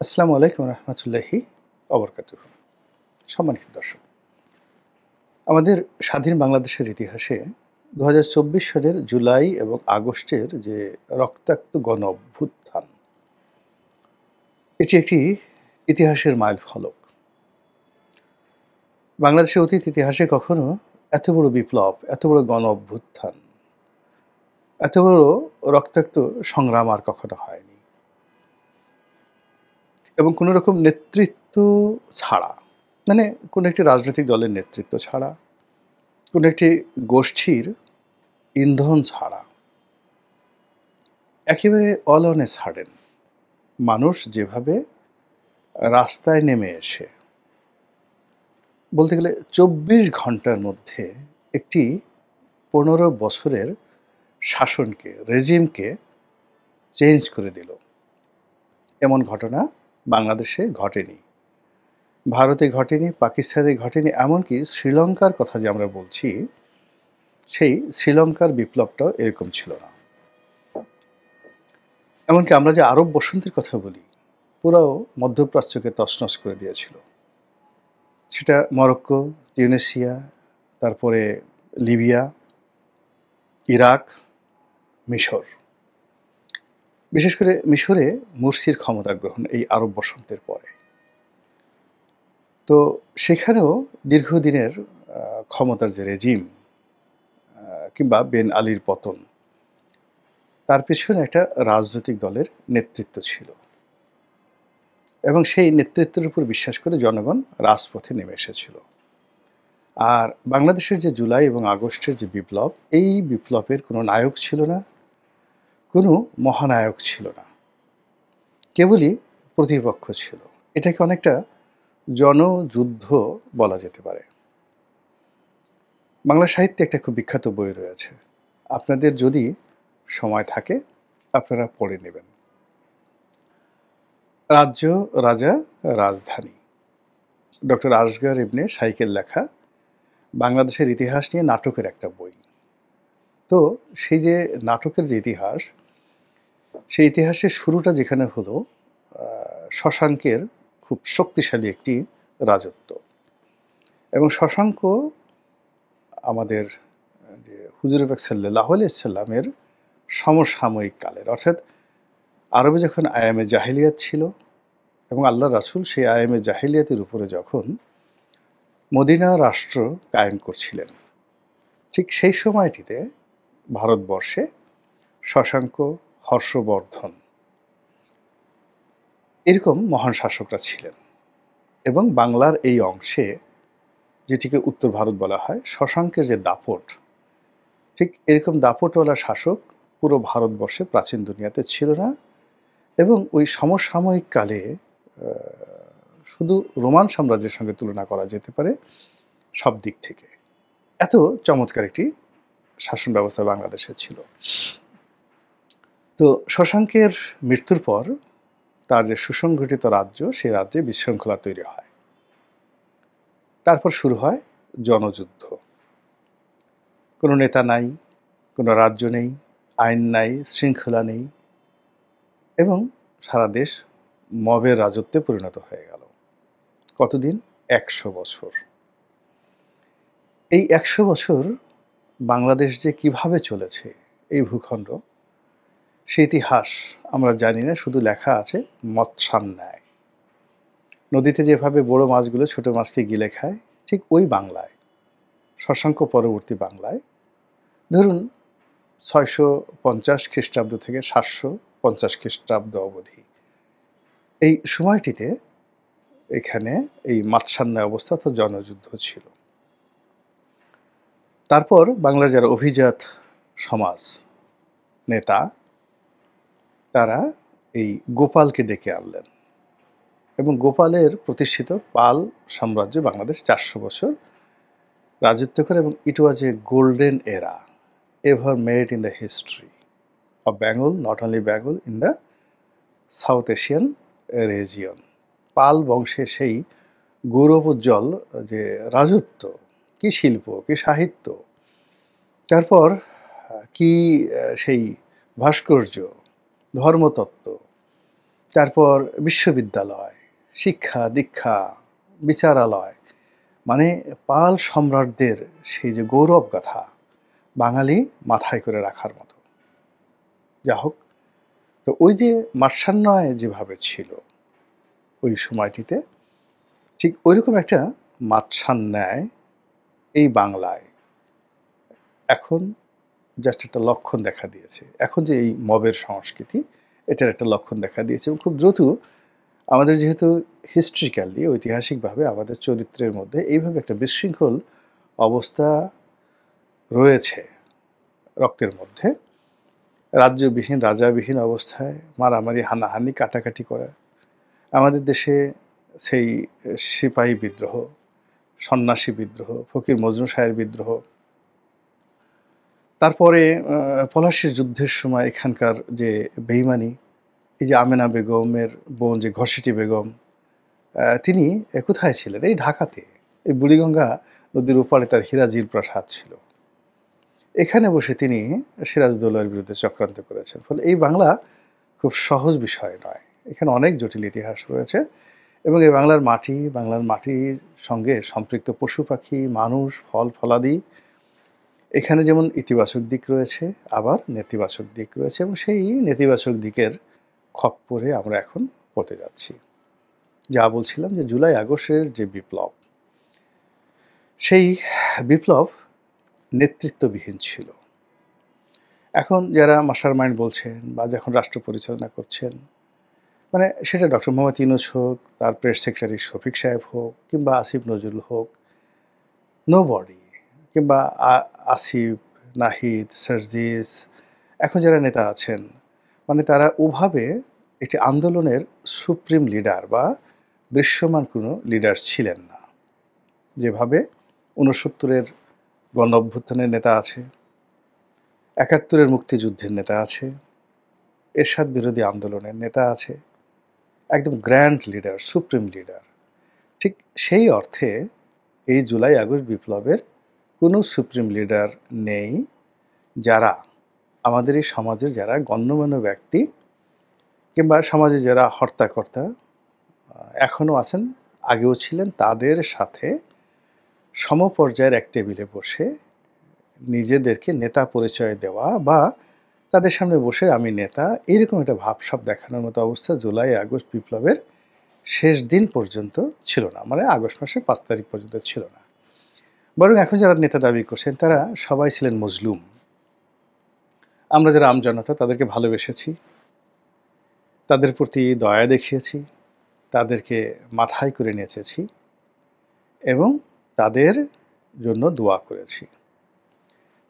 আসসালামু আলাইকুম রহমতুল্লাহি অবরকাতুহ। সম্মানিত দর্শক, আমাদের স্বাধীন বাংলাদেশের ইতিহাসে ২০২৪ সালের জুলাই এবং আগস্টের যে রক্তাক্ত গণ অভ্যুত্থান, এটি একটি ইতিহাসের মাইলফলক। বাংলাদেশের অতীত ইতিহাসে কখনো এত বড় বিপ্লব, এত বড় গণ অভ্যুত্থান, এত বড় রক্তাক্ত সংগ্রাম আর কখনো হয়নি। এবং কোনো রকম নেতৃত্ব ছাড়া, মানে কোনো একটি রাজনৈতিক দলের নেতৃত্ব ছাড়া, কোনো একটি গোষ্ঠীর ইন্ধন ছাড়া, একেবারে অল অন এ সাডেন মানুষ যেভাবে রাস্তায় নেমে এসে বলতে গেলে ২৪ ঘন্টার মধ্যে একটি ১৫ বছরের শাসনকে, রেজিমকে চেঞ্জ করে দিল, এমন ঘটনা বাংলাদেশে ঘটেনি, ভারতে ঘটেনি, পাকিস্তানে ঘটেনি, এমনকি শ্রীলঙ্কার কথা যে আমরা বলছি, সেই শ্রীলঙ্কার বিপ্লবটাও এরকম ছিল না। এমনকি আমরা যে আরব বসন্তের কথা বলি, পুরো মধ্যপ্রাচ্যকে তছনছ করে দিয়েছিল। সেটা মরক্কো, তিউনিসিয়া, তারপরে লিবিয়া, ইরাক, মিশর। বিশেষ করে মিশরে মুরসির ক্ষমতা গ্রহণ এই আরব বসন্তের পরে। তো সেখানেও দীর্ঘদিনের ক্ষমতার যে রেজিম কিংবা বেন আলীর পতন, তার পেছনে একটা রাজনৈতিক দলের নেতৃত্ব ছিল এবং সেই নেতৃত্বের উপর বিশ্বাস করে জনগণ রাজপথে নেমে এসেছিল। আর বাংলাদেশের যে জুলাই এবং আগস্টের যে বিপ্লব, এই বিপ্লবের কোনো নায়ক ছিল না, কোনো মহানায়ক ছিল না, কেবলই প্রতিপক্ষ ছিল। এটাকে অনেকটা জনযুদ্ধ বলা যেতে পারে। বাংলা সাহিত্যে একটা খুব বিখ্যাত বই রয়েছে, আপনাদের যদি সময় থাকে আপনারা পড়ে নেবেন। রাজ্য, রাজা, রাজধানী, ডক্টর আসগর ইবনে শাইখের লেখা বাংলাদেশের ইতিহাস নিয়ে নাটকের একটা বই। তো সেই যে নাটকের যে ইতিহাস, সেই ইতিহাসের শুরুটা যেখানে হলো শশাঙ্কের খুব শক্তিশালী একটি রাজত্ব, এবং শশাঙ্ক আমাদের যে হুজুর পাক সাল্লাল্লাহু আলাইহি ওয়াসাল্লামের সমসাময়িক কালের, অর্থাৎ আরবে যখন আয়ামে জাহিলিয়াত ছিল এবং আল্লাহ রাসূল সেই আয়ামে জাহিলিয়াতের উপরে যখন মদিনা রাষ্ট্র কায়েম করছিলেন, ঠিক সেই সময়টিতে ভারতবর্ষে শশাঙ্ক, হর্ষবর্ধন এরকম মহান শাসকরা ছিলেন। এবং বাংলার এই অংশে, যেটিকে উত্তর ভারত বলা হয়, শশাঙ্কের যে দাপট, ঠিক এরকম দাপটওয়ালা শাসক পুরো ভারতবর্ষে প্রাচীন দুনিয়াতে ছিল না। এবং ওই সমসাময়িক কালে শুধু রোমান সাম্রাজ্যের সঙ্গে তুলনা করা যেতে পারে সব দিক থেকে। এত চমৎকার একটি শাসন ব্যবস্থা বাংলাদেশে ছিল। তো শশাঙ্কের মৃত্যুর পর তার যে সুসংগঠিত রাজ্য, সেই রাজ্যে বিশৃঙ্খলা তৈরি হয়। তারপর শুরু হয় জনযুদ্ধ। কোনো নেতা নাই, কোনো রাজ্য নেই, আইন নাই, শৃঙ্খলা নেই, এবং সারা দেশ মবের রাজত্বে পরিণত হয়ে গেল। কতদিন? ১০০ বছর। এই ১০০ বছর বাংলাদেশ যে কিভাবে চলেছে এই ভূখণ্ড, সে ইতিহাস আমরা জানি না, শুধু লেখা আছে মৎস্যান্যায়। নদীতে যেভাবে বড় মাছগুলো ছোট মাছকে গিলে খায়, ঠিক ওই বাংলায়, শশাঙ্ক পরবর্তী বাংলায়, ধরুন ৬৫০ খ্রিস্টাব্দ থেকে ৭৫০ খ্রিস্টাব্দ অবধি, এই সময়টিতে এখানে এই মাৎস্যান্যায় অবস্থা, তো জনযুদ্ধ ছিল। তারপর বাংলার যারা অভিজাত সমাজ নেতা, তারা এই গোপালকে ডেকে আনলেন এবং গোপালের প্রতিষ্ঠিত পাল সাম্রাজ্য বাংলাদেশ ৪০০ বছর রাজত্ব করে, এবং it was a golden era ever made in the history of Bengal, not only Bengal, in the south Asian region. Pala বংশের সেই গৌরবোজ্জ্বল যে রাজত্ব, কি শিল্প, কি সাহিত্য, তারপর কি সেই ভাস্কর্য, ধর্মতত্ত্ব, তারপর বিশ্ববিদ্যালয়, শিক্ষা দীক্ষা, বিচারালয়, মানে পাল সম্রাটদের সেই যে গৌরব গাথা বাঙালি মাথায় করে রাখার মতো। যা হোক, তো ওই যে মাৎসান্যায় যেভাবে ছিল ওই সময়টিতে, ঠিক ওইরকম একটা মাৎসান্যায় এই বাংলায় এখন জাস্ট একটা লক্ষণ দেখা দিয়েছে। এখন যে এই মবের সংস্কৃতি, এটার একটা লক্ষণ দেখা দিয়েছে এবং খুব দ্রুত আমাদের যেহেতু হিস্ট্রিক্যালি ঐতিহাসিকভাবে আমাদের চরিত্রের মধ্যে এইভাবে একটা বিশৃঙ্খল অবস্থা রয়েছে রক্তের মধ্যে, রাজ্যবিহীন রাজাবিহীন অবস্থায় মারামারি হানাহানি কাটাকাটি করা, আমাদের দেশে সেই সিপাহী বিদ্রোহ, সন্ন্যাসী বিদ্রোহ, ফকির মজনু শাহের বিদ্রোহ, তারপরে পলাশীর যুদ্ধের সময় এখানকার যে বেইমানি, এই যে আমেনা বেগমের বোন যে ঘসেটি বেগম, তিনি কোথায় ছিলেন? এই ঢাকাতে, এই বুড়িগঙ্গা নদীর ওপারে তার হিরাজির প্রাসাদ ছিল। এখানে বসে তিনি সিরাজদৌল্লার বিরুদ্ধে চক্রান্ত করেছেন। ফলে এই বাংলা খুব সহজ বিষয় নয়, এখানে অনেক জটিল ইতিহাস রয়েছে এবং এই বাংলার মাটি, বাংলার মাটির সঙ্গে সম্পৃক্ত পশু পাখি, মানুষ, ফল ফলাদি, এখানে যেমন ইতিবাচক দিক রয়েছে আবার নেতিবাচক দিক রয়েছে এবং সেই নেতিবাচক দিকের খপ্পরে আমরা এখন পড়তে যাচ্ছি। যা বলছিলাম যে জুলাই আগস্টের যে বিপ্লব, সেই বিপ্লব নেতৃত্ববিহীন ছিল। এখন যারা মাস্টার মাইন্ড বলছেন বা যখন রাষ্ট্র পরিচালনা করছেন, মানে সেটা ডক্টর মোহাম্মদ ইউনূস হোক, তার প্রেস সেক্রেটারি শফিক সাহেব হোক, কিংবা আসিফ নজরুল হোক, নোবডি, কিংবা আসিফ, নাহিদ, সার্জিস, এখন যারা নেতা আছেন, মানে তারা ওভাবে একটি আন্দোলনের সুপ্রিম লিডার বা দৃশ্যমান কোনো লিডার ছিলেন না। যেভাবে ৬৯-এর গণ অভ্যুত্থানের নেতা আছে, ৭১-এর মুক্তিযুদ্ধের নেতা আছে, এরশাদ বিরোধী আন্দোলনের নেতা আছে, একদম গ্র্যান্ড লিডার, সুপ্রিম লিডার। ঠিক সেই অর্থে এই জুলাই আগস্ট বিপ্লবের কোনো সুপ্রিম লিডার নেই, যারা আমাদের এই সমাজের যারা গণ্যমান্য ব্যক্তি কিংবা সমাজে যারা হর্তাকর্তা এখনও আছেন, আগেও ছিলেন, তাদের সাথে সমপর্যায়ের এক টেবিলে বসে নিজেদেরকে নেতা পরিচয় দেওয়া বা তাদের সামনে বসে আমি নেতা, এইরকম একটা ভাবসাব দেখানোর মতো অবস্থা জুলাই আগস্ট বিপ্লবের শেষ দিন পর্যন্ত ছিল না, মানে আগস্ট মাসের ৫ তারিখ পর্যন্ত ছিল না। বরং এখন যারা নেতা দাবি করছেন তারা সবাই ছিলেন মজলুম। আমরা যারা আমজনতা তাদেরকে ভালোবেসেছি, তাদের প্রতি দয়া দেখিয়েছি, তাদেরকে মাথায় করে নেচেছি এবং তাদের জন্য দোয়া করেছি।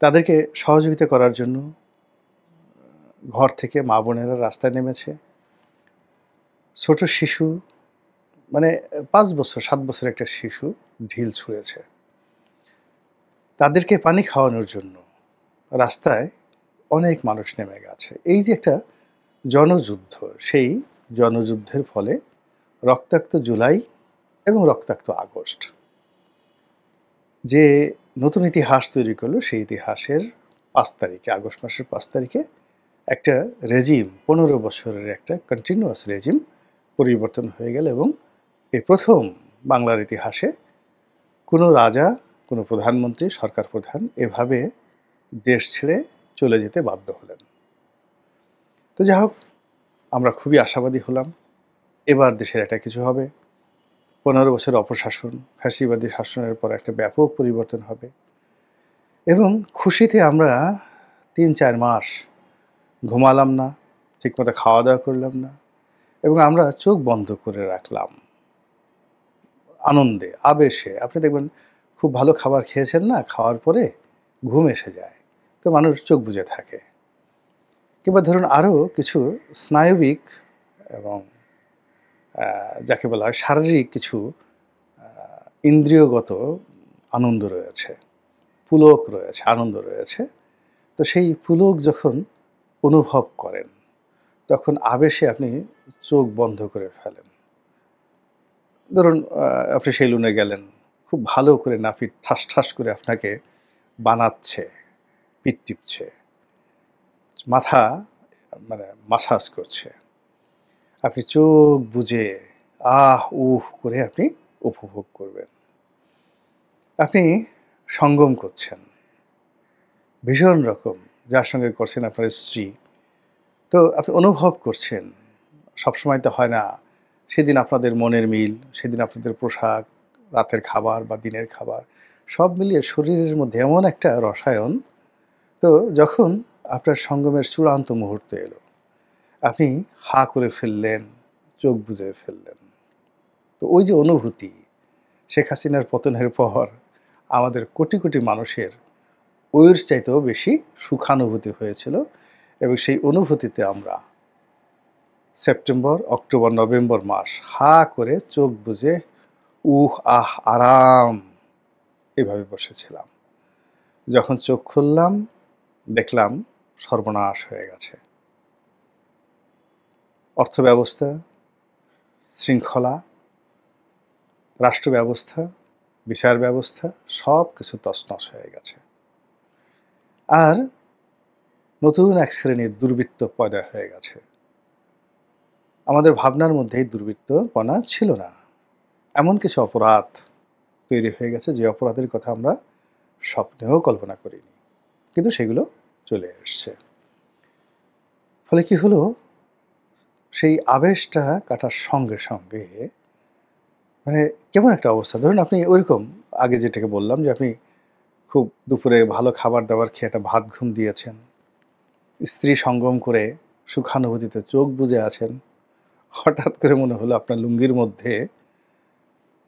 তাদেরকে সহযোগিতা করার জন্য ঘর থেকে মা বোনেরা রাস্তায় নেমেছে। ছোট শিশু, মানে ৫ বছর ৭ বছরের একটা শিশু ঢিল ছুঁড়েছে। তাদেরকে পানি খাওয়ানোর জন্য রাস্তায় অনেক মানুষ নেমে গেছে। এই যে একটা জনযুদ্ধ, সেই জনযুদ্ধের ফলে রক্তাক্ত জুলাই এবং রক্তাক্ত আগস্ট যে নতুন ইতিহাস তৈরি করলো, সেই ইতিহাসের ৫ তারিখে, আগস্ট মাসের ৫ তারিখে একটা রেজিম, ১৫ বছরের একটা কন্টিনিউয়াস রেজিম পরিবর্তন হয়ে গেল এবং এই প্রথম বাংলার ইতিহাসে কোনো রাজা, কোনো প্রধানমন্ত্রী, সরকার প্রধান এভাবে দেশ ছেড়ে চলে যেতে বাধ্য হলেন। তো যাই হোক, আমরা খুবই আশাবাদী হলাম এবার দেশের একটা কিছু হবে। ১৫ বছর অপশাসন, ফ্যাসিবাদী শাসনের পর একটা ব্যাপক পরিবর্তন হবে এবং খুশিতে আমরা ৩-৪ মাস ঘুমালাম না, ঠিকমতো খাওয়া দাওয়া করলাম না এবং আমরা চোখ বন্ধ করে রাখলাম আনন্দে, আবেশে। আপনি দেখবেন খুব ভালো খাবার খেয়েছেন না, খাওয়ার পরে ঘুম এসে যায়, তো মানুষ চোখ বুজে থাকে। কিংবা ধরুন আরও কিছু স্নায়বিক এবং যাকে বলা হয় শারীরিক কিছু ইন্দ্রিয়গত আনন্দ রয়েছে, পুলক রয়েছে, আনন্দ রয়েছে। তো সেই পুলক যখন অনুভব করেন তখন আবেশে আপনি চোখ বন্ধ করে ফেলেন। ধরুন আপনি সেলুনে গেলেন, খুব ভালো করে নাপিত ঠাস ঠাস করে আপনাকে বানাচ্ছে, পিঠ টিপছে, মাথা মানে মাসাজ করছে। আপনি চোখ বুজে আহ উহ করে আপনি উপভোগ করবেন। আপনি সঙ্গম করছেন ভীষণ রকম, যার সঙ্গে করছেন আপনার স্ত্রী। তো আপনি অনুভব করছেন, সবসময় তো হয় না। সেদিন আপনাদের মনের মিল, সেদিন আপনাদের পোশাক, রাতের খাবার বা দিনের খাবার সব মিলিয়ে শরীরের মধ্যে এমন একটা রসায়ন। তো যখন আপনার সঙ্গমের চূড়ান্ত মুহূর্ত এলো, আপনি হা করে ফেললেন, চোখ বুজে ফেললেন। তো ওই যে অনুভূতি, শেখ হাসিনার পতনের পর আমাদের কোটি কোটি মানুষের ওর চাইতেও বেশি সুখানুভূতি হয়েছিল, এবং সেই অনুভূতিতে আমরা সেপ্টেম্বর, অক্টোবর, নভেম্বর মাস হা করে চোখ বুজে উহ আহ আরাম এভাবে বসেছিলাম। যখন চোখ খুললাম, দেখলাম সর্বনাশ হয়ে গেছে। অর্থব্যবস্থা, শৃঙ্খলা, রাষ্ট্র ব্যবস্থা, বিচার ব্যবস্থা সব কিছু তছনছ হয়ে গেছে। আর নতুন এক শ্রেণীর দুর্বৃত্ত পয়দা হয়ে গেছে। আমাদের ভাবনার মধ্যেই দুর্বৃত্তপনা ছিল না। এমন কিছু অপরাধ তৈরি হয়ে গেছে যে অপরাধের কথা আমরা স্বপ্নেও কল্পনা করিনি, কিন্তু সেগুলো চলে এসছে। ফলে কি হলো, সেই আবেশটা কাটার সঙ্গে সঙ্গে মানে কেমন একটা অবস্থা। ধরুন আপনি ওইরকম আগে যেটাকে বললাম যে আপনি খুব দুপুরে ভালো খাবার দাবার খেয়ে একটা ভাত ঘুম দিয়েছেন, স্ত্রী সঙ্গম করে সুখানুভূতিতে চোখ বুজে আছেন। হঠাৎ করে মনে হলো আপনার লুঙ্গির মধ্যে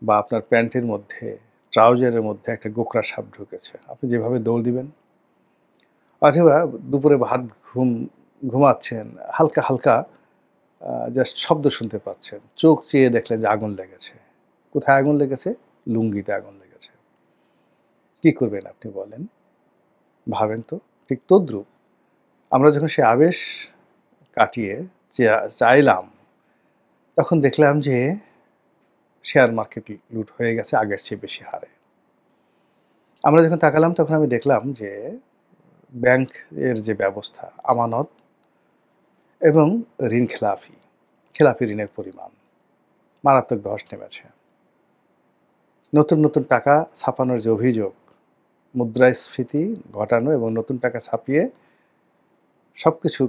বা আপনার প্যান্টের মধ্যে, ট্রাউজারের মধ্যে একটা গোকরা সাপ ঢুকেছে। আপনি যেভাবে দৌড় দিবেন, অথবা দুপুরে ভাত ঘুমাচ্ছেন, হালকা হালকা জাস্ট শব্দ শুনতে পাচ্ছেন, চোখ চেয়ে দেখলেন যে আগুন লেগেছে। কোথায় আগুন লেগেছে? লুঙ্গিতে আগুন লেগেছে। কি করবেন আপনি বলেন? ভাবেন তো। ঠিক তদ্রূপ আমরা যখন সে আবেশ কাটিয়ে চাইলাম, তখন দেখলাম যে শেয়ার মার্কেট লুট হয়ে গেছে আগের চেয়ে বেশি হারে। আমরা যখন তাকালাম তখন আমি দেখলাম যে ব্যাংক এর যে ব্যবস্থা, আমানত এবং ঋণ খেলাপি ঋণের পরিমাণ মারাত্মক ধস নেমেছে। নতুন নতুন টাকা ছাপানোর যে অভিযোগ, মুদ্রাস্ফীতি ঘটানো এবং নতুন টাকা ছাপিয়ে সবকিছু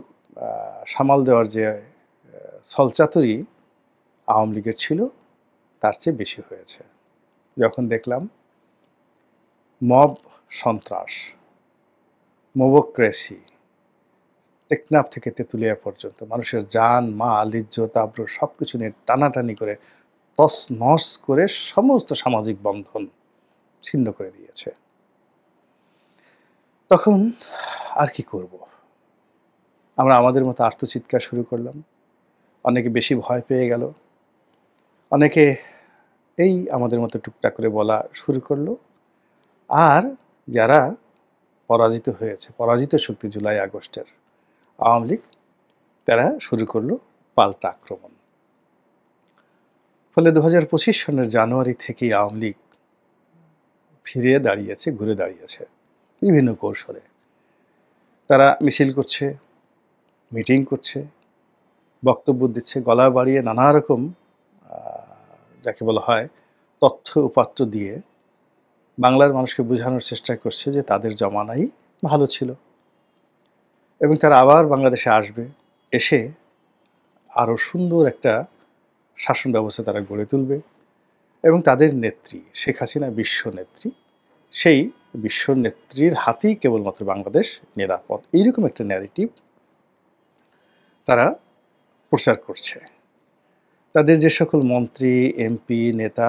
সামাল দেওয়ার যে ছলচাতুরি আওয়ামী লীগের ছিল, তার চেয়ে বেশি হয়েছে। যখন দেখলাম মব সন্ত্রাস, মোবোক্রেসি, টেকনাফ থেকে তেঁতুলিয়া পর্যন্ত মানুষের জান মাল ইজ্জত আবরু সব কিছু নিয়ে টানাটানি করে তছনছ করে সমস্ত সামাজিক বন্ধন ছিন্ন করে দিয়েছে। তখন আর কি করব? আমরা আমাদের মতো আর্তচিৎকার শুরু করলাম। অনেকে বেশি ভয় পেয়ে গেল। অনেকে এই আমাদের মতো টুকটাক করে বলা শুরু করলো। আর যারা পরাজিত হয়েছে, পরাজিত শক্তি জুলাই আগস্টের আওয়ামী লীগ, তারা শুরু করলো পাল্টা আক্রমণ। ফলে 2025 সনের জানুয়ারি থেকেই আওয়ামী লীগ ঘুরে দাঁড়িয়েছে বিভিন্ন কৌশলে। তারা মিছিল করছে, মিটিং করছে, বক্তব্য দিচ্ছে, গলা বাড়িয়ে নানা রকম যাকে বলা হয় তথ্য উপাত্ত দিয়ে বাংলার মানুষকে বোঝানোর চেষ্টা করছে যে তাদের জমানাই ভালো ছিল এবং তারা আবার বাংলাদেশে আসবে, এসে আরও সুন্দর একটা শাসন ব্যবস্থা তারা গড়ে তুলবে এবং তাদের নেত্রী শেখ হাসিনা বিশ্ব নেত্রী, সেই বিশ্ব নেত্রীর হাতেই কেবলমাত্র বাংলাদেশ নিরাপদ, এইরকম একটা ন্যারেটিভ তারা প্রচার করছে। তাদের যে সকল মন্ত্রী, এমপি, নেতা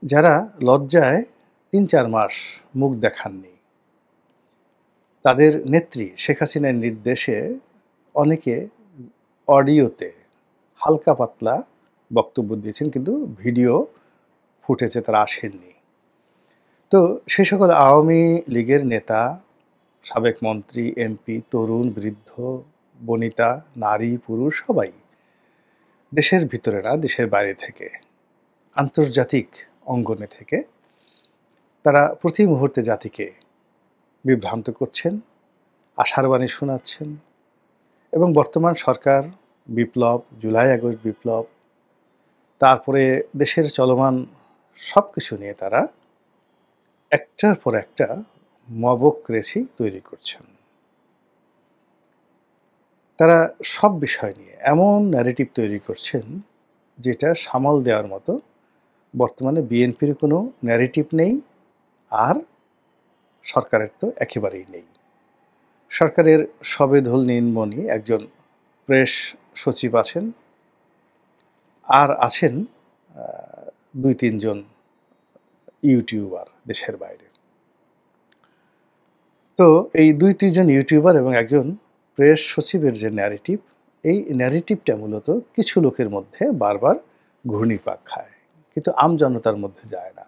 যারা লজ্জায় ৩-৪ মাস মুখ দেখাননি, তাদের নেত্রী শেখ হাসিনার নির্দেশে অনেকে অডিওতে হালকা পাতলা বক্তব্য দিয়েছেন, কিন্তু ভিডিও ফুটেজে তারা আসেননি। তো সে সকল আওয়ামী লীগের নেতা, সাবেক মন্ত্রী, এমপি, তরুণ, বৃদ্ধ, বনিতা, নারী, পুরুষ সবাই দেশের ভিতরে না, দেশের বাইরে থেকে, আন্তর্জাতিক অঙ্গনে থেকে তারা প্রতি মুহূর্তে জাতিকে বিভ্রান্ত করছেন, আশার বাণী শোনাচ্ছেন এবং বর্তমান সরকার বিপ্লব, জুলাই আগস্ট বিপ্লব, তারপরে দেশের চলমান সব কিছু নিয়ে তারা একটার পর একটা মবক্রেসি তৈরি করছেন। তারা সব বিষয় নিয়ে এমন ন্যারেটিভ তৈরি করছেন যেটা সামাল দেওয়ার মতো বর্তমানে বিএনপির কোনো ন্যারেটিভ নেই, আর সরকারের তো একেবারেই নেই। সরকারের সবেধুল নীলমণি একজন প্রেস সচিব আছেন, আর আছেন ২-৩ জন ইউটিউবার দেশের বাইরে। তো এই ২-৩ জন ইউটিউবার এবং একজন প্রেস সচিবের যে ন্যারেটিভ, এই ন্যারেটিভটা মূলত কিছু লোকের মধ্যে বারবার ঘূর্ণিপাক খায়, কিন্তু আমজনতার মধ্যে যায় না।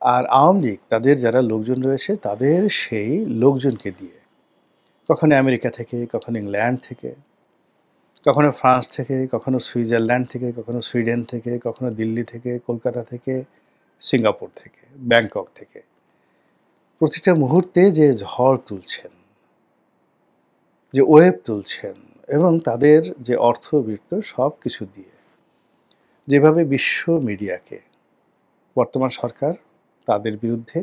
আর আওয়ামী লীগ তাদের যারা লোকজন রয়েছে তাদের সেই লোকজনকে দিয়ে কখনো আমেরিকা থেকে, কখনো ইংল্যান্ড থেকে, কখনো ফ্রান্স থেকে, কখনো সুইজারল্যান্ড থেকে, কখনো সুইডেন থেকে, কখনো দিল্লি থেকে, কলকাতা থেকে, সিঙ্গাপুর থেকে, ব্যাংকক থেকে প্রতিটা মুহূর্তে যে ঝড় তুলছেন, যে ওয়েভ তুলছেন, এবং তাদের যে অর্থবৃত্ত সব কিছু দিয়ে যেভাবে বিশ্ব মিডিয়াকে বর্তমান সরকার তাদের বিরুদ্ধে,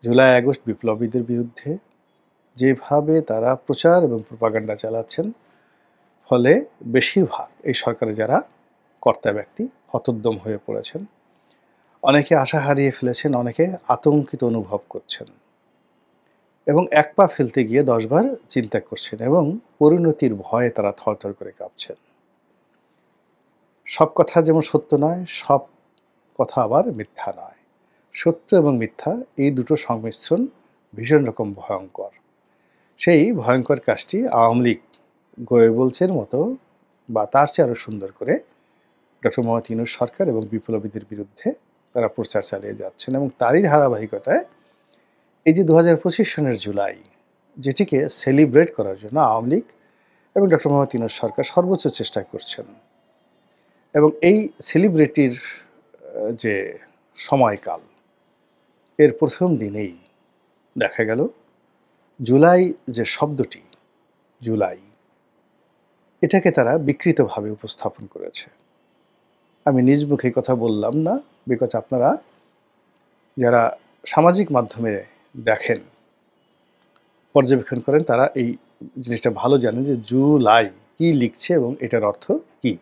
জুলাই আগস্ট বিপ্লবীদের বিরুদ্ধে যেভাবে তারা প্রচার এবং প্রপাগান্ডা চালাচ্ছেন, ফলে বেশিরভাগ এই সরকারে যারা কর্তা ব্যক্তি হতোদ্যম হয়ে পড়েছেন, অনেকে আশা হারিয়ে ফেলেছেন, অনেকে আতঙ্কিত অনুভব করছেন এবং এক পা ফেলতে গিয়ে 10 বার চিন্তা করছেন এবং পরিণতির ভয়ে তারা থরথর করে কাঁপছেন। সব কথা যেমন সত্য নয়, সব কথা আবার মিথ্যা নয়। সত্য এবং মিথ্যা এই দুটো সংমিশ্রণ ভীষণ রকম ভয়ঙ্কর। সেই ভয়ঙ্কর কাজটি আওয়ামী লীগ গোয়েবলসের মতো বা তার চেয়ে আরও সুন্দর করে ডক্টর মোহাম্মদ ইউনূস সরকার এবং বিপ্লবীদের বিরুদ্ধে তারা প্রচার চালিয়ে যাচ্ছেন, এবং তারই ধারাবাহিকতায় এই যে 2025 সনের জুলাই, যেটিকে সেলিব্রেট করার জন্য আওয়ামী লীগ এবং ডক্টর মোহাম্মদ ইউনূস সরকার সর্বোচ্চ চেষ্টা করছেন, এবং এই সেলিব্রিটির যে সময়কাল, এর প্রথম দিনেই দেখা গেল জুলাই যে শব্দটি, জুলাই, এটাকে তারা বিকৃতভাবে উপস্থাপন করেছে। আমি নিজ মুখে কথা বললাম না, বিকজ আপনারা যারা সামাজিক মাধ্যমে দেখেন, পর্যবেক্ষণ করেন, তারা এই জিনিসটা ভালো জানেন যে জুলাই কি লিখছে এবং এটার অর্থ কি।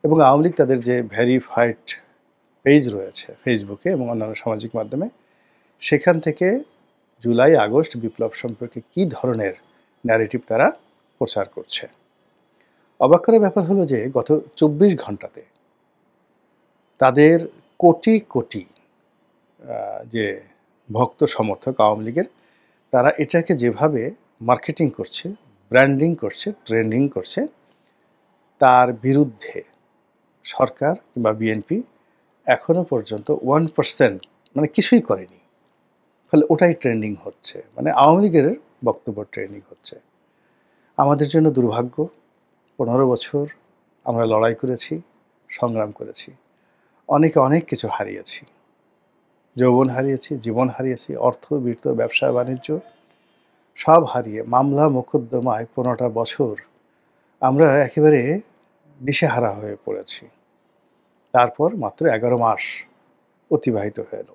এবং আওয়ামী লীগ তাদের যে ভেরিফাইড পেজ রয়েছে ফেসবুকে এবং অন্যান্য সামাজিক মাধ্যমে, সেখান থেকে জুলাই আগস্ট বিপ্লব সম্পর্কে কি ধরনের ন্যারেটিভ তারা প্রচার করছে। অবাক করার ব্যাপার হলো যে গত 24 ঘন্টাতে তাদের কোটি কোটি যে ভক্ত সমর্থক আওয়ামী লীগের, তারা এটাকে যেভাবে মার্কেটিং করছে, ব্র্যান্ডিং করছে, ট্রেন্ডিং করছে, তার বিরুদ্ধে সরকার কিংবা বিএনপি এখনো পর্যন্ত 1% মানে কিছুই করেনি। ফলে ওটাই ট্রেন্ডিং হচ্ছে, মানে আওয়ামী লীগের বক্তব্য ট্রেন্ডিং হচ্ছে। আমাদের জন্য দুর্ভাগ্য, 15 বছর আমরা লড়াই করেছি, সংগ্রাম করেছি, অনেকে অনেক কিছু হারিয়েছি, যৌবন হারিয়েছি, জীবন হারিয়েছি, অর্থ, বৃত্ত, ব্যবসা বাণিজ্য সব হারিয়ে মামলা মোকদ্দমায় 15টা বছর আমরা একেবারে দিশেহারা হয়ে পড়েছি। তারপর মাত্র 11 মাস অতিবাহিত হলো।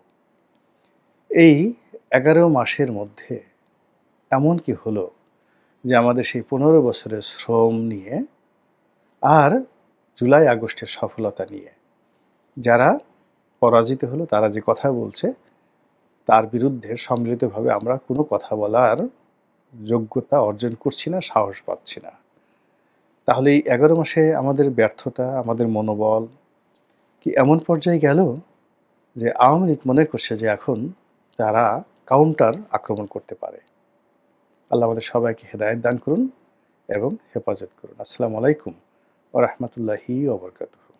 এই 11 মাসের মধ্যে এমন কি হলো যে আমাদের সেই 15 বছরের শ্রম নিয়ে আর জুলাই আগস্টের সফলতা নিয়ে যারা পরাজিত হলো, তারা যে কথা বলছে তার বিরুদ্ধে সম্মিলিতভাবে আমরা কোনো কথা বলার যোগ্যতা অর্জন করছি না, সাহস পাচ্ছি না। তাহলে এই 11 মাসে আমাদের ব্যর্থতা, আমাদের মনোবল কি এমন পর্যায়ে গেল যে আওয়ামী লীগ মনে করছে যে এখন তারা কাউন্টার আক্রমণ করতে পারে। আল্লাহ আমাদের সবাইকে হেদায়েত দান করুন এবং হেফাজত করুন। আসসালামু আলাইকুম ওয়া রাহমাতুল্লাহি ওয়া বারাকাতুহু।